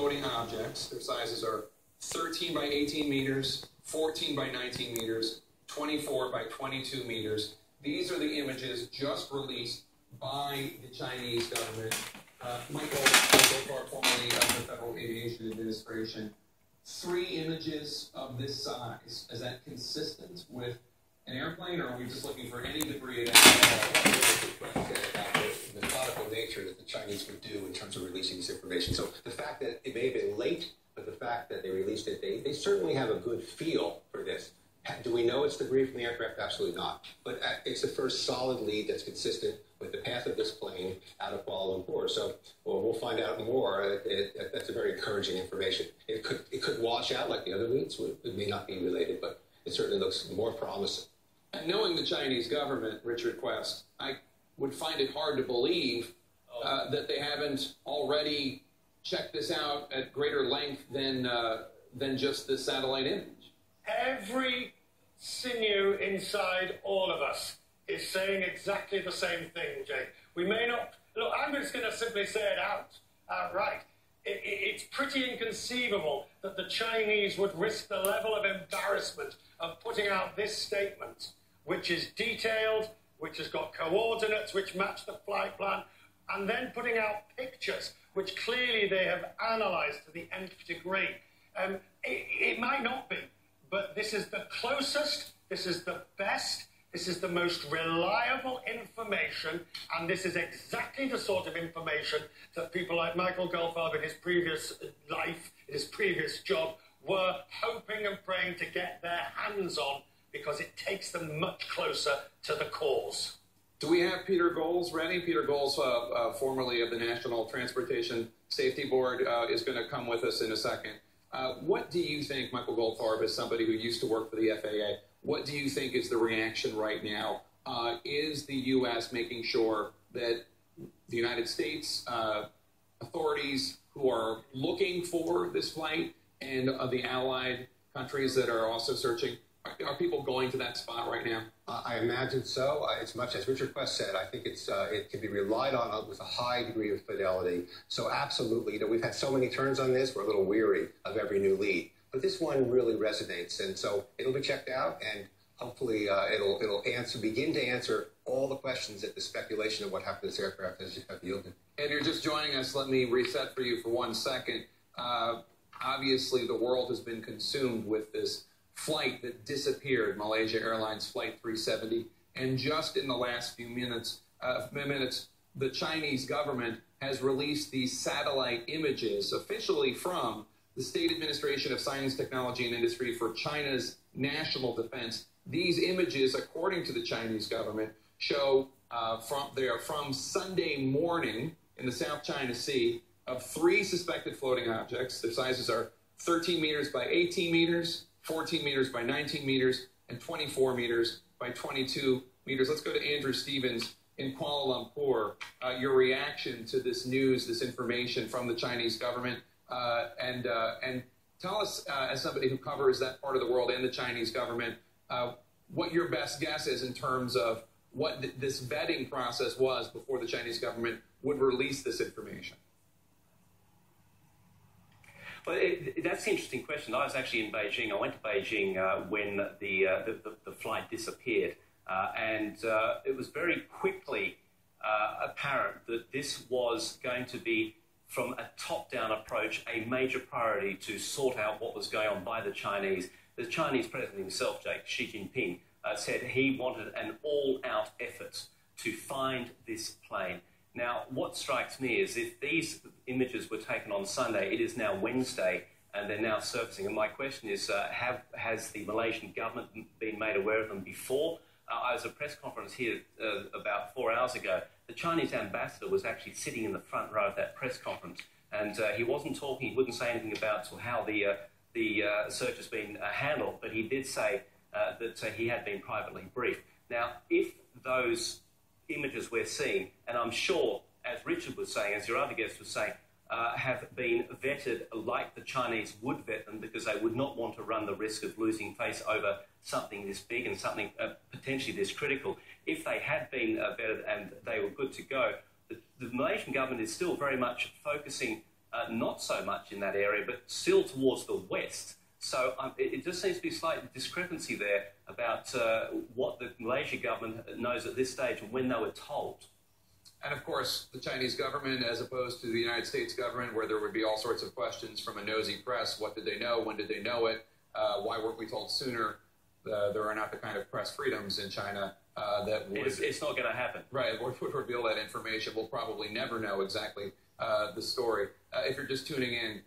floating objects. Their sizes are 13 by 18 meters, 14 by 19 meters, 24 by 22 meters. These are the images just released by the Chinese government. Michael Goldfarb, formerly of the Federal Aviation Administration. 3 images of this size. Is that consistent with an airplane, or are we just looking for any degree of about the methodical nature that the Chinese would do in terms of releasing this information? So the fact that it may have been late, but the fact that they released it, they certainly have a good feel for this. Do we know it's debris from the aircraft? Absolutely not. But it's the first solid lead that's consistent with the path of this plane out of Kuala Lumpur. So we'll find out more. That's a very encouraging information. It could wash out like the other leads. It may not be related, but it certainly looks more promising. And knowing the Chinese government, Richard Quest, I would find it hard to believe that they haven't already checked this out at greater length than just this satellite image. Every sinew inside all of us is saying exactly the same thing, Jake. We may not... Look, I'm just going to simply say it outright. It's pretty inconceivable that the Chinese would risk the level of embarrassment of putting out this statement, which is detailed, which has got coordinates which match the flight plan, and then putting out pictures which clearly they have analysed to the nth degree. It might not be, but this is the closest, this is the best, this is the most reliable information, and this is exactly the sort of information that people like Michael Goldfarb in his previous life, in his previous job, were hoping and praying to get their hands on, because it takes them much closer to the cause. Do we have Peter Goals ready? Peter Goals, formerly of the National Transportation Safety Board, is going to come with us in a second. What do you think, Michael Goldfarb, as somebody who used to work for the FAA, what do you think is the reaction right now? Is the U.S. making sure that the United States authorities who are looking for this flight and the allied countries that are also searching, are people going to that spot right now? I imagine so. As much as Richard Quest said, I think it can be relied on with a high degree of fidelity. So absolutely, we've had so many turns on this, we're a little weary of every new lead. But this one really resonates, and so it'll be checked out, and hopefully it'll begin to answer all the questions that the speculation of what happened to this aircraft has yielded. And you're just joining us. Let me reset for you for 1 second. Obviously, the world has been consumed with this flight that disappeared, Malaysia Airlines Flight 370, and just in the last few minutes, the Chinese government has released these satellite images officially from the State Administration of Science, Technology, and Industry for China's National Defense. These images, according to the Chinese government, show they are from Sunday morning in the South China Sea of 3 suspected floating objects. Their sizes are 13 meters by 18 meters, 14 meters by 19 meters, and 24 meters by 22 meters. Let's go to Andrew Stevens in Kuala Lumpur. Your reaction to this news, this information from the Chinese government, and tell us, as somebody who covers that part of the world and the Chinese government, what your best guess is in terms of what this vetting process was before the Chinese government would release this information. Well, that's an interesting question. I was actually in Beijing. I went to Beijing when the flight disappeared, and it was very quickly apparent that this was going to be, from a top-down approach, a major priority to sort out what was going on by the Chinese. The Chinese president himself, Xi Jinping, said he wanted an all-out effort to find this plane. Now, what strikes me is if these images were taken on Sunday, it is now Wednesday, and they're now surfacing. And my question is, has the Malaysian government been made aware of them before? I was at a press conference here about 4 hours ago. The Chinese ambassador was actually sitting in the front row of that press conference, and he wasn't talking, he wouldn't say anything about how the search has been handled, but he did say that he had been privately briefed. Now, if those images we're seeing, and I'm sure, as Richard was saying, as your other guest was saying, have been vetted like the Chinese would vet them, because they would not want to run the risk of losing face over something this big and something potentially this critical. If they had been vetted and they were good to go, the Malaysian government is still very much focusing not so much in that area, but still towards the west. So it just seems to be a slight discrepancy there about what the Malaysian government knows at this stage and when they were told. And of course, the Chinese government, as opposed to the United States government, where there would be all sorts of questions from a nosy press. What did they know? When did they know it? Why weren't we told sooner? There are not the kind of press freedoms in China that would... It's not going to happen. Right, would reveal that information. We'll probably never know exactly the story. If you're just tuning in,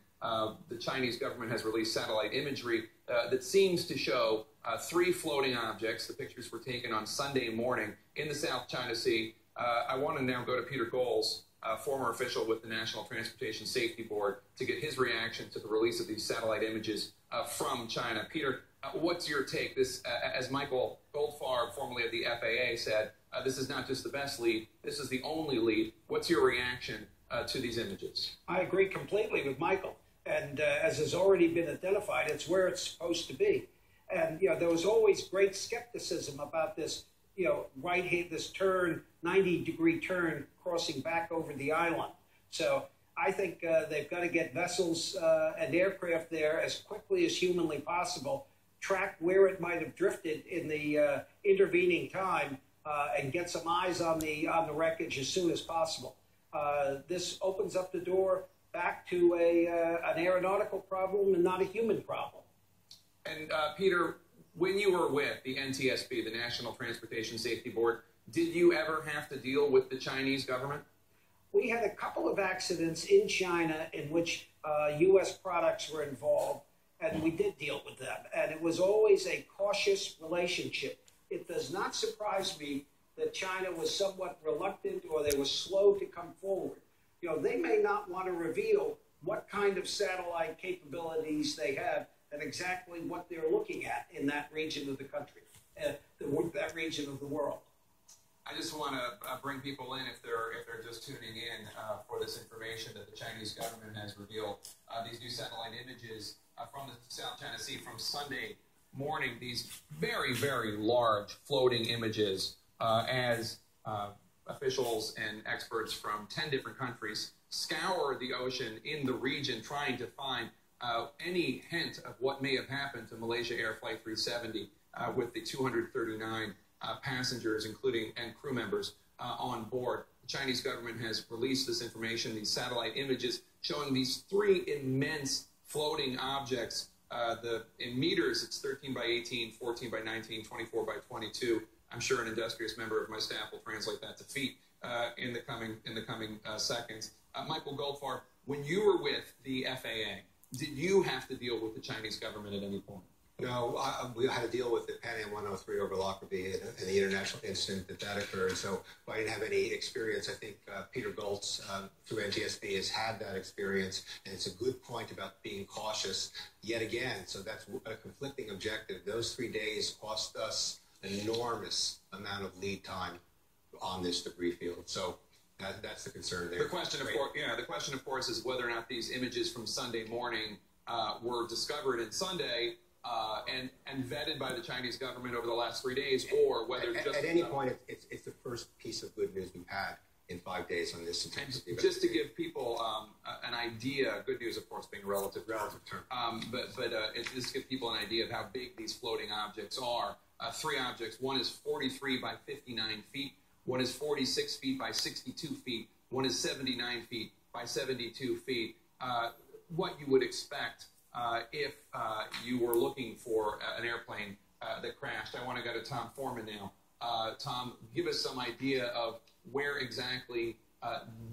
the Chinese government has released satellite imagery that seems to show 3 floating objects. The pictures were taken on Sunday morning in the South China Sea. I want to now go to Peter Goals, former official with the National Transportation Safety Board, to get his reaction to the release of these satellite images from China. Peter, what's your take? This, as Michael Goldfarb, formerly of the FAA, said, this is not just the best lead, this is the only lead. What's your reaction to these images? I agree completely with Michael. And as has already been identified, it's where it's supposed to be. And, there was always great skepticism about this, this turn, 90-degree turn, crossing back over the island. So I think they've got to get vessels and aircraft there as quickly as humanly possible, track where it might have drifted in the intervening time, and get some eyes on the wreckage as soon as possible. This opens up the door back to an aeronautical problem and not a human problem. And Peter, when you were with the NTSB, the National Transportation Safety Board, did you ever have to deal with the Chinese government? We had a couple of accidents in China in which U.S. products were involved, and we did deal with them. And it was always a cautious relationship. It does not surprise me that China was somewhat reluctant or they were slow to come forward. They may not want to reveal what kind of satellite capabilities they have and exactly what they're looking at in that region of the country, that region of the world. I just want to bring people in, if they're just tuning in, for this information that the Chinese government has revealed. These new satellite images from the South China Sea from Sunday morning, these very, very large floating images as officials and experts from 10 different countries scour the ocean in the region trying to find any hint of what may have happened to Malaysia Air Flight 370 with the 239 passengers, including and crew members on board. The Chinese government has released this information, these satellite images showing these 3 immense floating objects. In meters, it's 13 by 18, 14 by 19, 24 by 22. I'm sure an industrious member of my staff will translate that to feet in the coming seconds. Michael Goldfarb, when you were with the FAA, did you have to deal with the Chinese government at any point? No, we had to deal with the Pan Am 103 over Lockerbie and the international incident that occurred. So I didn't have any experience. I think Peter Goltz through NTSB has had that experience, and it's a good point about being cautious yet again. So that's a conflicting objective. Those 3 days cost us an enormous amount of lead time on this debris field. So that's the concern there. The question, of course, is whether or not these images from Sunday morning were discovered in Sunday and vetted by the Chinese government over the last 3 days, or whether at any point it's the first piece of good news we've had in 5 days on this intensity. Just to give people an idea, good news, of course, being a relative term, but just to give people an idea of how big these floating objects are. 3 objects. One is 43 by 59 feet. One is 46 feet by 62 feet. One is 79 feet by 72 feet. What you would expect if you were looking for an airplane that crashed. I want to go to Tom Foreman now. Tom, give us some idea of where exactly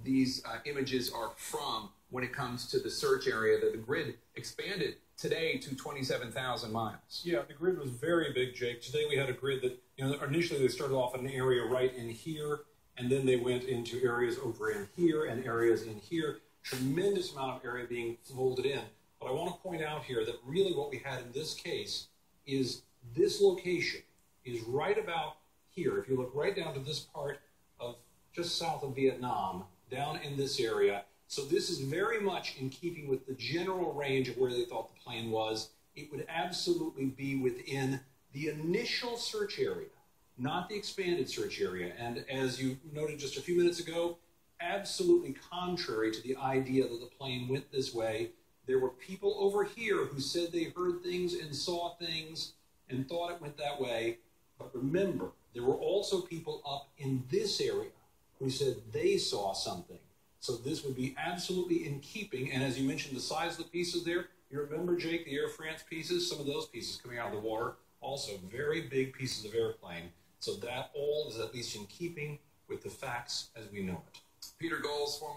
these images are from when it comes to the search area. That the grid expanded today to 27,000 miles. Yeah, the grid was very big, Jake. Today we had a grid that, initially they started off in an area right in here, and then they went into areas over in here and areas in here. Tremendous amount of area being folded in. But I want to point out here that really what we had in this case is this location is right about here. If you look right down to this part of just south of Vietnam, down in this area. So this is very much in keeping with the general range of where they thought the plane was. It would absolutely be within the initial search area, not the expanded search area. And as you noted just a few minutes ago, absolutely contrary to the idea that the plane went this way. There were people over here who said they heard things and saw things and thought it went that way. But remember, there were also people up in this area who said they saw something. So this would be absolutely in keeping. And as you mentioned, the size of the pieces there, you remember, Jake, the Air France pieces, some of those pieces coming out of the water, also very big pieces of airplane. So that all is at least in keeping with the facts as we know it. Peter Goals, former